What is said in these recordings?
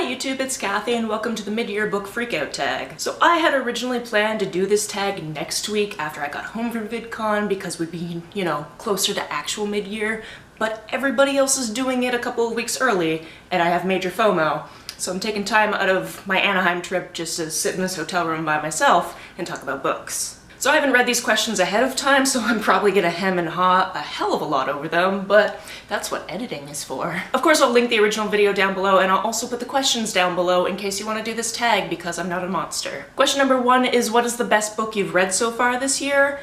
YouTube, it's Kathy and welcome to the mid-year book freakout tag. So I had originally planned to do this tag next week after I got home from VidCon because we'd be, closer to actual mid-year, but everybody else is doing it a couple of weeks early and I have major FOMO. So I'm taking time out of my Anaheim trip just to sit in this hotel room by myself and talk about books. So I haven't read these questions ahead of time, so I'm probably gonna hem and haw a hell of a lot over them, but that's what editing is for. Of course, I'll link the original video down below, and I'll also put the questions down below in case you want to do this tag because I'm not a monster. Question number 1 is, what is the best book you've read so far this year?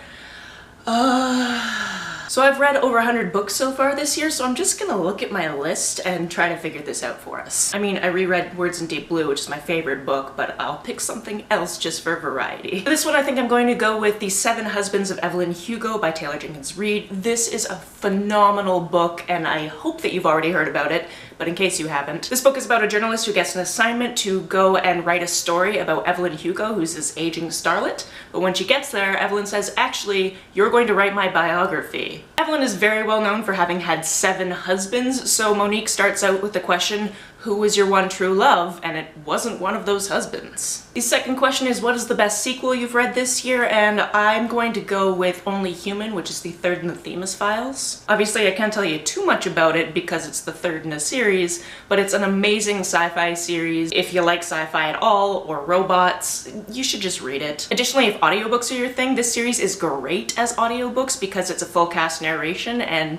So I've read over 100 books so far this year, so I'm just gonna look at my list and try to figure this out for us. I mean, I reread Words in Deep Blue, which is my favorite book, but I'll pick something else just for variety. For this one, I think I'm going to go with The Seven Husbands of Evelyn Hugo by Taylor Jenkins Reid. This is a phenomenal book, and I hope that you've already heard about it, but in case you haven't. This book is about a journalist who gets an assignment to go and write a story about Evelyn Hugo, who's this aging starlet, but when she gets there, Evelyn says, actually, you're going to write my biography. Evelyn is very well known for having had 7 husbands, so Monique starts out with the question, who was your one true love? And it wasn't one of those husbands. The second question is, what is the best sequel you've read this year? And I'm going to go with Only Human, which is the third in the Themis files. Obviously, I can't tell you too much about it because it's the third in a series, but it's an amazing sci-fi series. If you like sci-fi at all, or robots, you should just read it. Additionally, if audiobooks are your thing, this series is great as audiobooks because it's a full cast narration and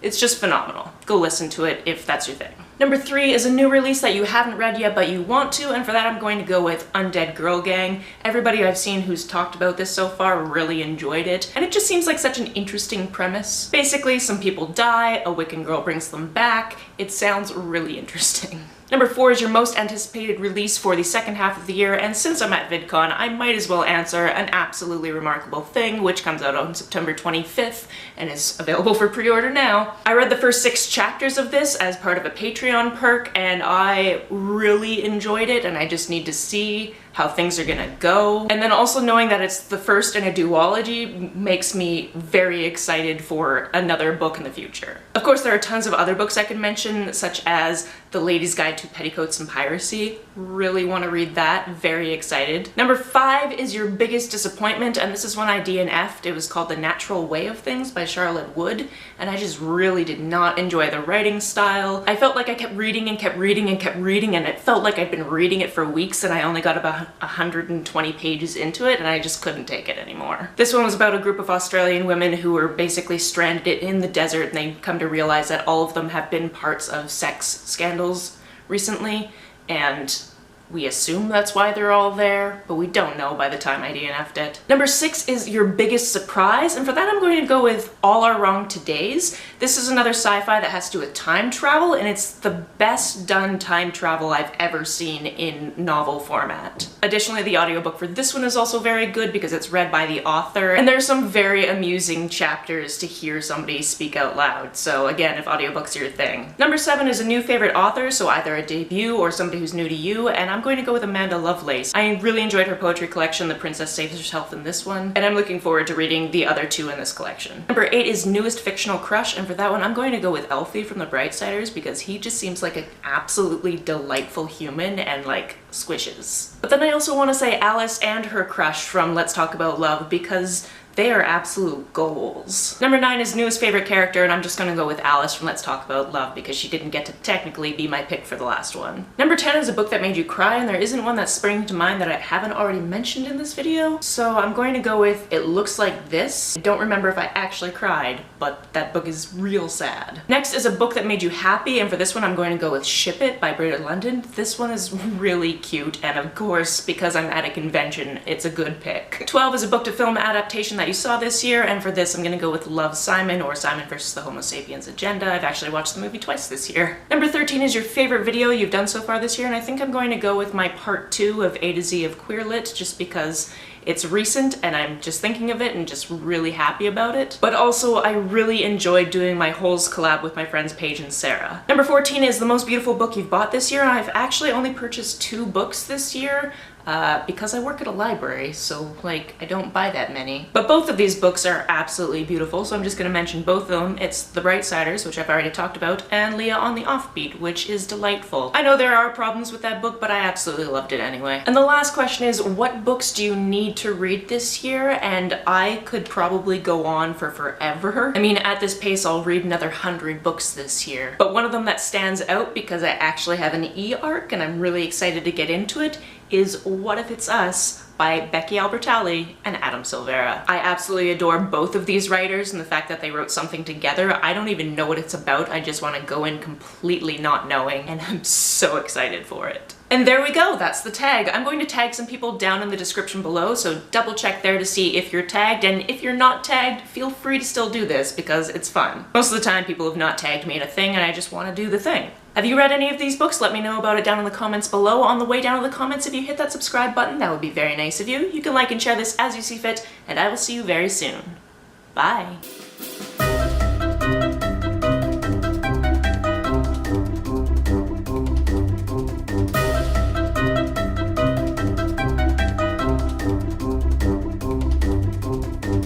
it's just phenomenal. Go listen to it if that's your thing. Number 3 is a new release that you haven't read yet but you want to, and for that I'm going to go with Undead Girl Gang. Everybody I've seen who's talked about this so far really enjoyed it, and it just seems like such an interesting premise. Basically, some people die, a Wiccan girl brings them back. It sounds really interesting. Number 4 is your most anticipated release for the second half of the year, and since I'm at VidCon, I might as well answer An Absolutely Remarkable Thing, which comes out on September 25th and is available for pre-order now. I read the first 6 chapters of this as part of a Patreon perk, and I really enjoyed it, and I just need to see how things are gonna go. And then also knowing that it's the first in a duology makes me very excited for another book in the future. Of course, there are tons of other books I can mention, such as The Lady's Guide to Petticoats and Piracy. Really want to read that, very excited. Number 5 is your biggest disappointment, and this is one I DNF'd. It was called The Natural Way of Things by Charlotte Wood, and I just really did not enjoy the writing style. I felt like I kept reading and kept reading and kept reading, and it felt like I'd been reading it for weeks and I only got about 120 pages into it and I just couldn't take it anymore. This one was about a group of Australian women who were basically stranded in the desert, and they come to realize that all of them have been parts of sex scandals recently, and we assume that's why they're all there, but we don't know by the time I DNF'd it. Number 6 is your biggest surprise, and for that I'm going to go with All Are Wrong Todays. This is another sci-fi that has to do with time travel, and it's the best done time travel I've ever seen in novel format. Additionally, the audiobook for this one is also very good because it's read by the author, and there's some very amusing chapters to hear somebody speak out loud, so again, if audiobooks are your thing. Number 7 is a new favorite author, so either a debut or somebody who's new to you, and I'm going to go with Amanda Lovelace. I really enjoyed her poetry collection, The Princess Saves Herself, in this one, and I'm looking forward to reading the other 2 in this collection. Number 8 is newest fictional crush, and for that one I'm going to go with Elfie from The Brightsiders because he just seems like an absolutely delightful human and like squishes. But then I also want to say Alice and her crush from Let's Talk About Love because they are absolute goals. Number 9 is newest favorite character, and I'm just gonna go with Alice from Let's Talk About Love because she didn't get to technically be my pick for the last one. Number 10 is a book that made you cry, and there isn't one that's springing to mind that I haven't already mentioned in this video, so I'm going to go with It Looks Like This. I don't remember if I actually cried, but that book is real sad. Next is a book that made you happy, and for this one I'm going to go with Ship It by Britta London. This one is really cute, and of course, because I'm at a convention, it's a good pick. 12 is a book to film adaptation that you saw this year, and for this I'm gonna go with Love, Simon, or Simon vs. the Homo Sapiens Agenda. I've actually watched the movie twice this year. Number 13 is your favorite video you've done so far this year, and I think I'm going to go with my part 2 of A to Z of Queer Lit just because it's recent and I'm just thinking of it and just really happy about it. But also I really enjoyed doing my Holes collab with my friends Paige and Sarah. Number 14 is the most beautiful book you've bought this year, and I've actually only purchased 2 books this year. because I work at a library, so like I don't buy that many. But both of these books are absolutely beautiful, so I'm just gonna mention both of them. It's The Brightsiders, which I've already talked about, and Leah on the Offbeat, which is delightful. I know there are problems with that book, but I absolutely loved it anyway. And the last question is, what books do you need to read this year? And I could probably go on for forever. I mean, at this pace, I'll read another 100 books this year. But one of them that stands out because I actually have an e-arc and I'm really excited to get into it is What If It's Us by Becky Albertalli and Adam Silvera. I absolutely adore both of these writers and the fact that they wrote something together. I don't even know what it's about. I just want to go in completely not knowing, and I'm so excited for it. And there we go, that's the tag. I'm going to tag some people down in the description below, so double check there to see if you're tagged, and if you're not tagged, feel free to still do this because it's fun. Most of the time people have not tagged me in a thing and I just want to do the thing. Have you read any of these books? Let me know about it down in the comments below. On the way down in the comments, if you hit that subscribe button, that would be very nice of you. You can like and share this as you see fit, and I will see you very soon. Bye.